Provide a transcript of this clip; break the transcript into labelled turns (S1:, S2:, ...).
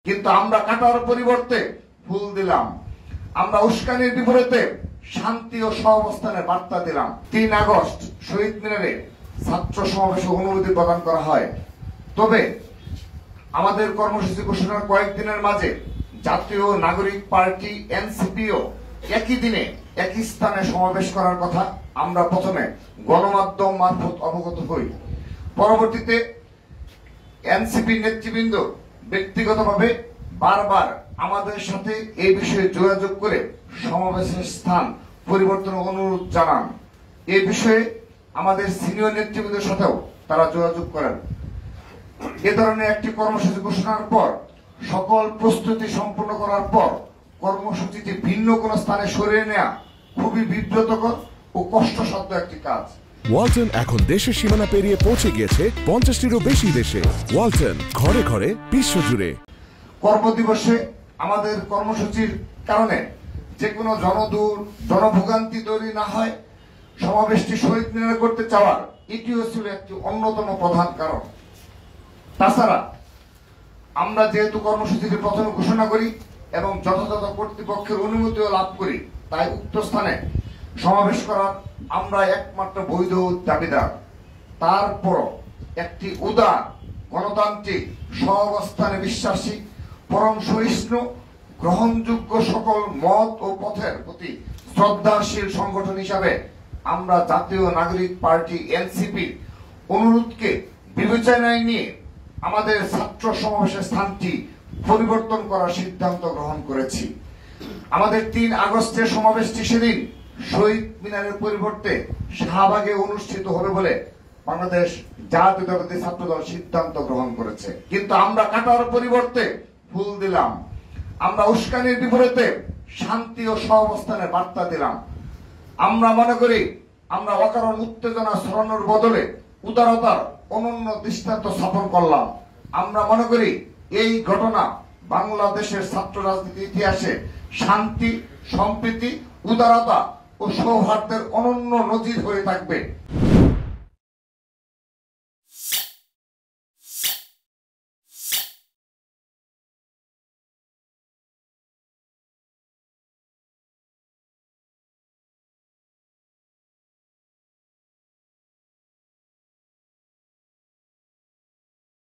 S1: কিন্তু আমরা কাটার পরিবর্তে ফুল দিলাম। আমরা উস্কানির বিপরীতে শান্তি ও সহাবস্থানের বার্তা দিলাম। ৩ আগস্ট শহীদ মিনারে ছাত্র সমাবেশে অনুমতি প্রদান করা হয়। তবে আমাদের কর্মসূচি ঘোষণার কয়েকদিনের মাঝে জাতীয় নাগরিক পার্টি এনসিপিও একই দিনে একই স্থানে সমাবেশ করার কথা আমরা প্রথমে গণমাধ্যম মারফত অবগত হই। পরবর্তীতে এনসিপি নেতৃবৃন্দ ব্যক্তিগতভাবে বারবার আমাদের সাথে এই বিষয়ে যোগাযোগ করে সমাবেশের স্থান পরিবর্তনের অনুরোধ জানান। এই বিষয়ে আমাদের সিনিয়র নেতৃবৃন্দের সাথেও তারা যোগাযোগ করেন। এ ধরনের একটি কর্মসূচি ঘোষণার পর সকল প্রস্তুতি সম্পন্ন করার পর কর্মসূচিটি ভিন্ন কোন স্থানে সরিয়ে নেওয়া খুবই বিব্রতকর ও কষ্টসাধ্য একটি কাজ।
S2: ওয়ালটন এখন দেশের সীমানা পেরিয়ে পৌঁছে গিয়েছে 50টিরও বেশি দেশে। ওয়ালটন, ঘরে ঘরে বিশ্বজুড়ে।
S1: কর্মদিবসে আমাদের কর্মসূচির কারণে যে কোনো জনভোগান্তি তৈরি না হয়, সমাবেশটি শহীদ মিনারে করতে চাওয়ার এটিও ছিল একটি অন্যতম প্রধান কারণ। তাছাড়া আমরা যেহেতু কর্মসূচিটি প্রথমে ঘোষণা করি এবং যথাযথ কর্তৃপক্ষের অনুমতিও লাভ করি, তাই উক্ত স্থানে সমাবেশ করার আমরা একমাত্র বৈধ দাবিদার। তারপর একটি উদার গণতান্ত্রিক সহাবস্থানে বিশ্বাসী পরম সহিষ্ণু গ্রহণযোগ্য সকল মত ও পথের প্রতি শ্রদ্ধাশীল সংগঠন হিসাবে আমরা জাতীয় নাগরিক পার্টি এনসিপির অনুরোধকে বিবেচনায় নিয়ে আমাদের ছাত্র সমাবেশের স্থানটি পরিবর্তন করার সিদ্ধান্ত গ্রহণ করেছি। আমাদের ৩ আগস্টের সমাবেশটি সেদিন শহীদ মিনারের পরিবর্তে শাহবাগে অনুষ্ঠিত হবে বলে বাংলাদেশ জাতীয়তাবাদী ছাত্রদল সিদ্ধান্ত গ্রহণ করেছে। কিন্তু আমরা কাটার পরিবর্তে ফুল দিলাম। আমরা উস্কানির বিপরীতে শান্তি ও সহাবস্থানের বার্তা দিলাম। আমরা মনে করি আমরা অকারণ উত্তেজনা ছড়ানোর বদলে উদারতার অনন্য দৃষ্টান্ত স্থাপন করলাম। আমরা মনে করি এই ঘটনা বাংলাদেশের ছাত্র রাজনীতির ইতিহাসে শান্তি, সম্প্রীতি, উদারতা ও সৌহার্দ্যের অনন্য নজির হয়ে থাকবে।